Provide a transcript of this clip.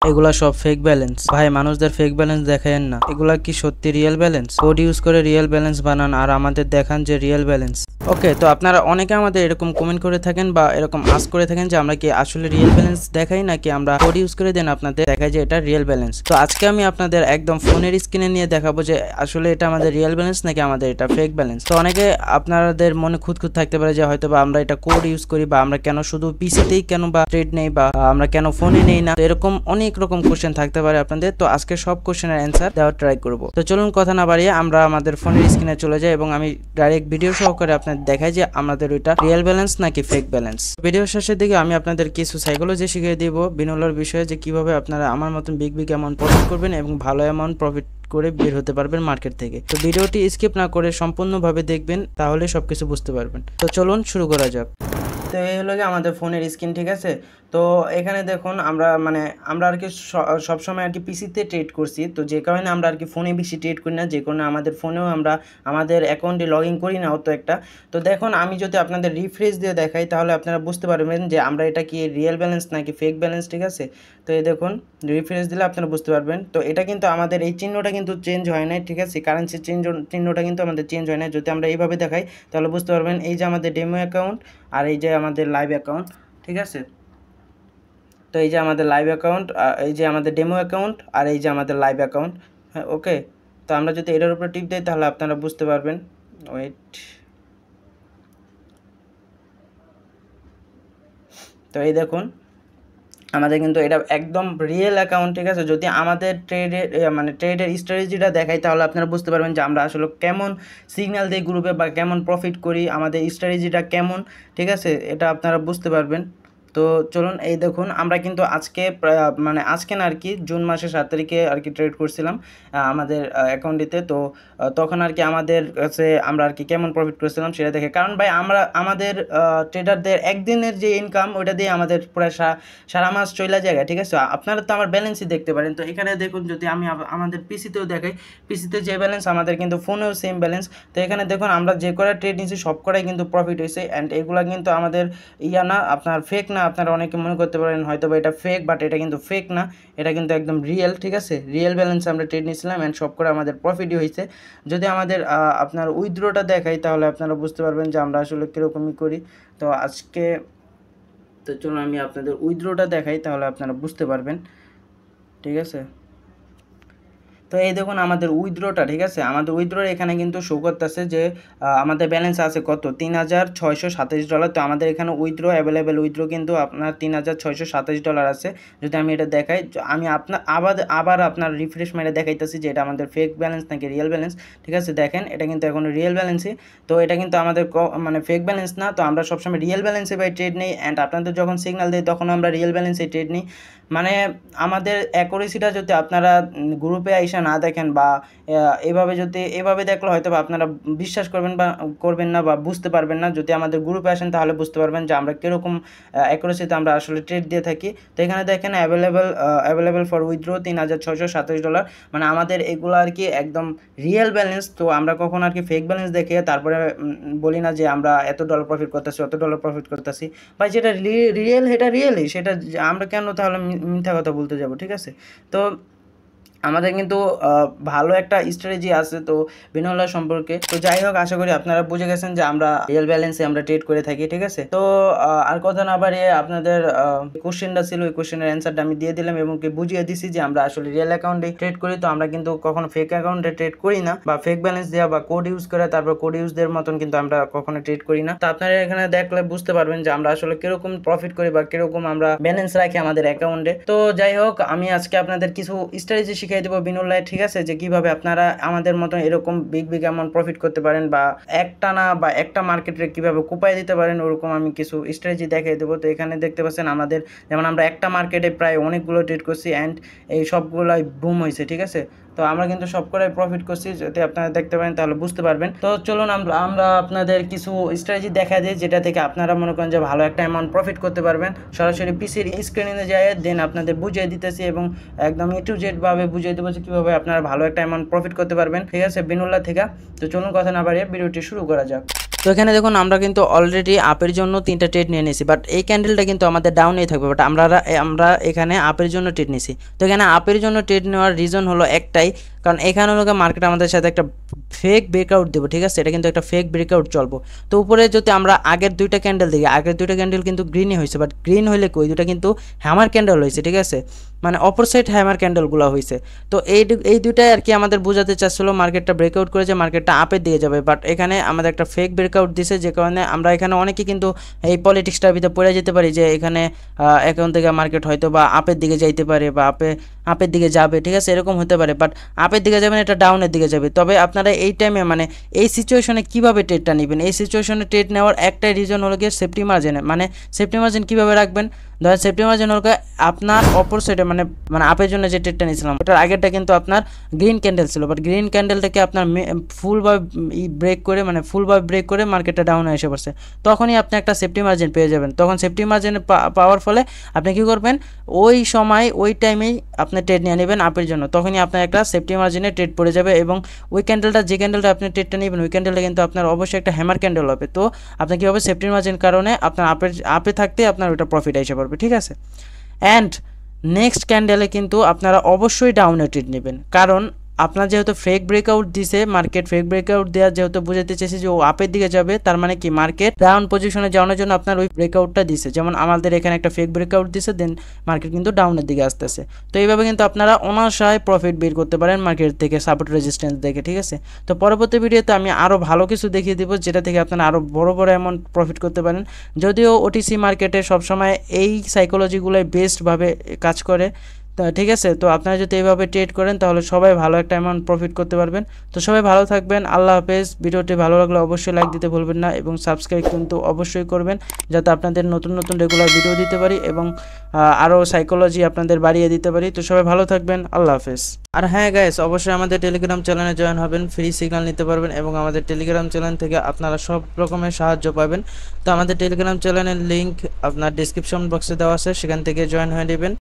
এগুলা সব fake balance. ভাই মানুষদের ফেক ব্যালেন্স দেখায়েন না, এগুলা কি সত্যি রিয়েল ব্যালেন্স? কোড ইউজ করে রিয়েল ব্যালেন্স বানান আর আমাদের দেখান যে রিয়েল ব্যালেন্স। ওকে, তো আপনারা অনেকে আমাদের এরকম কমেন্ট করে থাকেন বা এরকম আস্ক করে থাকেন যে আমরা কি আসলে রিয়েল ব্যালেন্স দেখাই নাকি আমরা কোড ইউজ করে দেন আপনাদের দেখাই যে এটা রিয়েল ব্যালেন্স। তো আজকে আমি আপনাদের একদম ফোনের স্ক্রিনে নিয়ে দেখাবো যে আসলে এটা আমাদের রিয়েল ব্যালেন্স নাকি আমাদের এটা ফেক ব্যালেন্স। তো অনেকে আপনাদের মনে খুঁত থাকতে পারে যে হয়তো বা আমরা এটা কোড ইউজ করি বা আমরা কেন শুধু পিসিতেই কেন বা ট্রেড নেই বা আমরা কেন ফোনে নেই না, তো এরকম অনেক রকম কোশ্চেন থাকতে পারে আপনাদের। তো আজকে সব কোশ্চেনের অ্যান্সার দেওয়ার ট্রাই করব। তো চলুন কথা না বাড়িয়ে আমরা আমাদের ফোনের স্ক্রিনে চলে যাই এবং আমি ডাইরেক্ট ভিডিও সহকারে আপনাদের দেখাই যে আমাদের ওইটা রিয়েল ব্যালেন্স নাকি ফেক ব্যালেন্স। ভিডিও শেষের দিকে আমি আপনাদের কিছু সাইকোলজি শিখিয়ে দিব বিনোলার বিষয়ে, যে কিভাবে আপনারা আমার মতন বিগ অ্যামাউন্ট প্রফিট করবেন এবং ভালো অ্যামাউন্ট প্রফিট করে বের হতে পারবেন মার্কেট থেকে। তো ভিডিওটি স্কিপ না করে সম্পূর্ণভাবে দেখবেন, তাহলে সবকিছু বুঝতে পারবেন। তো চলুন শুরু করা যাক। তো এই হলো গিয়ে আমাদের ফোনের স্ক্রিন, ঠিক আছে। তো এখানে দেখুন আমরা আর কি সবসময় আর কি পিসিতে ট্রেড করছি, তো যে কারণে আমরা আর কি ফোনে বেশি ট্রেড করি না, যে কারণে আমাদের ফোনেও আমরা আমাদের অ্যাকাউন্টে লগ ইন করি না অত একটা। তো দেখুন আমি যদি আপনাদের রিফ্রেশ দিয়ে দেখাই তাহলে আপনারা বুঝতে পারবেন যে আমরা এটা কি রিয়েল ব্যালেন্স নাকি ফেক ব্যালেন্স, ঠিক আছে। তো এই দেখুন রিফ্রেশ দিলে আপনারা বুঝতে পারবেন। তো এটা কিন্তু আমাদের এই চিহ্নটা কিন্তু চেঞ্জ হয় নাই, ঠিক আছে, কারেন্সি চিহ্নটা কিন্তু আমাদের চেঞ্জ হয় না। যদি আমরা এইভাবে দেখাই তাহলে বুঝতে পারবেন এই যে আমাদের ডেমো অ্যাকাউন্ট আর এই যে আমাদের লাইভ অ্যাকাউন্ট, ঠিক আছে। তো এই যে আমাদের লাইভ অ্যাকাউন্ট, এই যে আমাদের ডেমো অ্যাকাউন্ট আর এই যে আমাদের লাইভ অ্যাকাউন্ট, হ্যাঁ ওকে। তো আমরা যদি এটার উপরে টিপ দিই তাহলে আপনারা বুঝতে পারবেন। ওয়েট, তো এই দেখুন আমাদের কিন্তু এটা একদম রিয়েল অ্যাকাউন্ট, ঠিক আছে। যদি আমাদের ট্রেডের স্ট্র্যাটেজিটা দেখাই তাহলে আপনারা বুঝতে পারবেন যে আমরা আসলে কেমন সিগন্যাল দিই গ্রুপে বা কেমন প্রফিট করি, আমাদের স্ট্র্যাটেজিটা কেমন, ঠিক আছে, এটা আপনারা বুঝতে পারবেন। তো চলুন এই দেখুন আমরা কিন্তু আজকে আজকে না আর কি জুন মাসের 7 তারিখে আর কি ট্রেড করছিলাম আমাদের অ্যাকাউন্টটিতে। তো তখন আর কি আমাদের কাছে আমরা আর কি কেমন প্রফিট করেছিলাম সেটা দেখে, কারণ ভাই আমাদের ট্রেডারদের একদিনের যে ইনকাম ওইটা দিয়ে আমাদের পুরো সারা মাস চলে যায়, ঠিক আছে। আপনারা তো আমার ব্যালেন্সই দেখতে পারেন। তো এখানে দেখুন যদি আমি আমাদের পিসিতেও দেখাই, পিসিতে যে ব্যালেন্স আমাদের কিন্তু ফোনেও সেম ব্যালেন্স। তো এখানে দেখুন আমরা যে কটা ট্রেড নিয়েছি সব কটাই কিন্তু প্রফিট হয়েছে, অ্যান্ড এগুলা কিন্তু আমাদের না আপনার ফেক না। আপনারা অনেকে মনে করতে পারেন হয়তো বা এটা ফেক, বাট এটা কিন্তু ফেক না, এটা কিন্তু একদম রিয়েল, ঠিক আছে। রিয়েল ব্যালেন্স আমরা ট্রেড নিয়েছিলাম অ্যান্ড সব করে আমাদের প্রফিটই হয়েছে। যদি আমাদের আপনার উইথড্রটা দেখাই তাহলে আপনারা বুঝতে পারবেন যে আমরা আসলে কীরকমই করি। তো আজকে তো চলুন আমি আপনাদের উইথড্রটা দেখাই তাহলে আপনারা বুঝতে পারবেন, ঠিক আছে। তো এই দেখুন আমাদের উইথড্রটা, ঠিক আছে, আমাদের উইথড্রোর এখানে কিন্তু শো করতেছে যে আমাদের ব্যালেন্স আছে কত, $3,627। তো আমাদের এখানে উইথড্রো অ্যাভেলেবেল উইথড্রো কিন্তু আপনার $3,627 আছে। যদি আমি এটা দেখাই, আমি আবার আপনার রিফ্রেশ মেরে দেখাইতেছি যে এটা আমাদের ফেক ব্যালেন্স নাকি রিয়েল ব্যালেন্স, ঠিক আছে। দেখেন এটা কিন্তু এখন রিয়েল ব্যালেন্সই, তো এটা কিন্তু আমাদের ফেক ব্যালেন্স না। তো আমরা সবসময় রিয়েল ব্যালেন্সে বাই ট্রেড নেই, অ্যান্ড আপনাদের যখন সিগন্যাল দেয় তখন আমরা রিয়েল ব্যালেন্সে ট্রেড নিই। আমাদের অ্যাকুরেসিটা যদি আপনারা গ্রুপে আইসা না দেখেন বা এভাবে দেখলে হয়তো বা আপনারা বিশ্বাস করবেন না বা বুঝতে পারবেন না। যদি আমাদের গ্রুপে আসেন তাহলে বুঝতে পারবেন যে আমরা কীরকম অ্যাকুরেসিতে আমরা আসলে ট্রেড দিয়ে থাকি। তো এখানে দেখেন অ্যাভেলেবেল ফর উইথড্র $3,627, আমাদের এগুলো আর কি একদম রিয়েল ব্যালেন্স। তো আমরা কখন আর কি ফেক ব্যালেন্স দেখে তারপরে বলি না যে আমরা এত ডলার প্রফিট করতেছি অত ডলার প্রফিট করতেছি। বা যেটা রিয়েল এটা রিয়েলই, সেটা আমরা কেন তাহলে মিথ্যা কথা বলতে যাব, ঠিক আছে। তো আমাদের কিন্তু ভালো একটা স্ট্র্যাটেজি আছে তো বিনোলা সম্পর্কে। তো যাই হোক, আশা করি আপনারা বুঝে গেছেন যে আমরা রিয়েল ব্যালেন্সে আমরা ট্রেড করে থাকি, ঠিক আছে। তো আর কথা না বাড়িয়ে আপনাদের কোশ্চেনটা ছিল, ওই কোশ্চেনের অ্যান্সারটা আমি দিয়ে দিলাম এবং বুঝিয়ে দিছি যে আমরা আসলে রিয়েল অ্যাকাউন্টে ট্রেড করি। তো আমরা কিন্তু কখনো ফেক অ্যাকাউন্টে ট্রেড করি না, বা ফেক ব্যালেন্স দেওয়া বা কোড ইউজ করে তারপর কোড ইউজদের মতন কিন্তু আমরা কখনো ট্রেড করি না। তো আপনারা এখানে দেখলে বুঝতে পারবেন যে আমরা আসলে কিরকম প্রফিট করি বা কিরকম আমরা ব্যালেন্স রাখি আমাদের অ্যাকাউন্টে। তো যাই হোক, আমি আজকে আপনাদের কিছু স্ট্র্যাটেজি শিখিয়ে দেবো বিনোলায়, ঠিক আছে, যে কিভাবে আপনারা আমাদের মতো এরকম বিগ অ্যামাউন্ট প্রফিট করতে পারেন বা একটা মার্কেটে কিভাবে কোপায় দিতে পারেন, ওরকম আমি কিছু স্ট্র্যাটেজি দেখিয়ে দেবো। তো এখানে দেখতে পাচ্ছেন আমাদের যেমন আমরা একটা মার্কেটে প্রায় অনেকগুলো ট্রেড করছি অ্যান্ড এই সবগুলোই বুম হয়েছে, ঠিক আছে। তো আমরা কিন্তু সব করাই প্রফিট করছি, যদি আপনারা দেখতে পারেন তাহলে বুঝতে পারবেন। তো চলুন আমরা আপনাদের কিছু স্ট্র্যাটেজি দেখা দিই যেটা থেকে আপনারা মনে করেন যে ভালো একটা অ্যামাউন্ট প্রফিট করতে পারবেন। সরাসরি পিসির স্ক্রিনে যায় দেন আপনাদের বুঝিয়ে দিতেছি এবং একদম A to Z ভাবে বুঝিয়ে দেবো যে কীভাবে আপনারা ভালো একটা অ্যামাউন্ট প্রফিট করতে পারবেন, ঠিক আছে, বিনোলা থেকে। তো চলুন কথা না বাড়িয়ে ভিডিওটি শুরু করা যাক। তো এখানে দেখুন আমরা কিন্তু অলরেডি আপের জন্য 3টা ট্রেড নিয়ে নিয়েছি, বাট এই ক্যান্ডেলটা কিন্তু আমাদের ডাউনেই থাকবে, বাট আমরা এখানে আপের জন্য ট্রেড নিয়েছি। তো এখানে আপের জন্য ট্রেড নেওয়ার রিজন হলো একটাই, কারণ এখানে হলো মার্কেট আমাদের সাথে একটা ফেক ব্রেকআউট দেবো, ঠিক আছে, এটা কিন্তু একটা ফেক ব্রেকআউট চলবো। তো উপরে যদি আমরা আগের 2টা ক্যান্ডেল দেখি, আগের 2টা ক্যান্ডেল কিন্তু গ্রিনই হয়েছে, বাট গ্রিন হইলে কই, দুটা কিন্তু হ্যামার ক্যান্ডেল হয়েছে, ঠিক আছে, মানে অপর সাইড হ্যামার ক্যান্ডেলগুলো হয়েছে। তো এই দুটাই আর কি আমাদের বোঝাতে চাচ্ছিলো মার্কেটটা ব্রেকআউট করেছে, মার্কেটটা আপের দিকে যাবে, বাট এখানে আমাদের একটা ফেক ব্রেকআউট দিছে, যে কারণে আমরা এখানে অনেকেই কিন্তু এই পলিটিক্সটার ভিতরে পড়ে যেতে পারি যে এখানে এখন থেকে মার্কেট হয়তো বা আপের দিকে যাইতে পারে বা আপের দিকে যাবে, ঠিক আছে, এরকম হতে পারে, বাট আপের দিকে যাবেন এটা ডাউনের দিকে যাবে। তবে আপনারা এই টাইমে মানে এই সিচুয়েশনে কীভাবে ট্রেডটা নেবেন, এই সিচুয়েশনে ট্রেড নেওয়ার একটাই রিজন হলো গিয়ে সেফটি মার্জিনে, মানে সেফটি মার্জিন কীভাবে রাখবেন, ধরেন সেফটি মার্জিন হলো আপনার অপর সাইডে মানে আপের জন্য যে ট্রেডটা নিয়েছিলাম ওটার আগেরটা কিন্তু আপনার গ্রিন ক্যান্ডেল ছিল, বাট গ্রিন ক্যান্ডেলটাকে আপনার ফুলভাবে ব্রেক করে মানে ফুলভাবে ব্রেক করে মার্কেটটা ডাউনে এসে পড়ছে, তখনই আপনি একটা সেফটি মার্জিন পেয়ে যাবেন। তখন সেফটি মার্জিন পাওয়ার ফলে আপনি কী করবেন, ওই সময় ওই টাইমেই আপনি ট্রেড নিয়ে নেবেন আপের জন্য, তখনই আপনার একটা সেফটি মার্জিনে ট্রেড পড়ে যাবে, এবং ওই ক্যান্ডেলটা যে ক্যান্ডেলটা আপনি ট্রেডটা নেবেন ওই ক্যান্ডেলটা কিন্তু আপনার অবশ্যই একটা হ্যামার ক্যান্ডেল হবে। তো আপনার কী হবে, সেফটি মার্জিন কারণে আপনার আপে থাকতে আপনার ওইটা প্রফিট এসে পড়বে, ঠিক আছে। অ্যান্ড নেক্সট ক্যান্ডেলে কিন্তু আপনারা অবশ্যই ডাউনে ট্রেড নেবেন, কারণ আপনার যেহেতু ফেক ব্রেকআউট দিছে, মার্কেট ফেক ব্রেকআউট দেওয়ার যেহেতু বুঝাতে চেয়েছে যে ও আপের দিকে যাবে, তার মানে কি মার্কেট ডাউন পজিশনে যাওয়ার জন্য আপনার ওই ব্রেকআউটটা দিছে, যেমন আমাদের এখানে একটা ফেক ব্রেকআউট দিছে, দেন মার্কেট কিন্তু ডাউনের দিকে আসতেছে। তো এইভাবে কিন্তু আপনারা অনায়াসে প্রফিট বের করতে পারেন মার্কেট থেকে, সাপোর্ট রেজিস্ট্যান্স দেখে, ঠিক আছে। তো পরবর্তী ভিডিওতে আমি আরও ভালো কিছু দেখিয়ে দেবো যেটা থেকে আপনারা আরও বড় বড় অ্যামাউন্ট প্রফিট করতে পারেন। যদিও ওটিসি মার্কেটে সবসময় এই সাইকোলজিগুলোই বেস্টভাবে কাজ করে, তো ঠিক আছে। তো আপনারা যদি এইভাবে ট্রেড করেন তাহলে সবাই ভালো একটা অ্যামাউন্ট প্রফিট করতে পারবেন। তো সবাই ভালো থাকবেন, আল্লাহ হাফেজ। ভিডিওটি ভালো লাগলে অবশ্যই লাইক দিতে ভুলবেন না, এবং সাবস্ক্রাইব কিন্তু অবশ্যই করবেন যাতে আপনাদের নতুন নতুন রেগুলার ভিডিও দিতে পারি এবং আরও সাইকোলজি আপনাদের বাড়িয়ে দিতে পারি। তো সবাই ভালো থাকবেন, আল্লাহ হাফেজ। আর হ্যাঁ গাইস, অবশ্যই আমাদের টেলিগ্রাম চ্যানেলে জয়েন হবেন, ফ্রি সিগন্যাল নিতে পারবেন এবং আমাদের টেলিগ্রাম চ্যানেল থেকে আপনারা সব রকমের সাহায্য পাবেন। তো আমাদের টেলিগ্রাম চ্যানেলের লিঙ্ক আপনার ডিসক্রিপশন বক্সে দেওয়া আছে, সেখান থেকে জয়েন হয়ে নেবেন।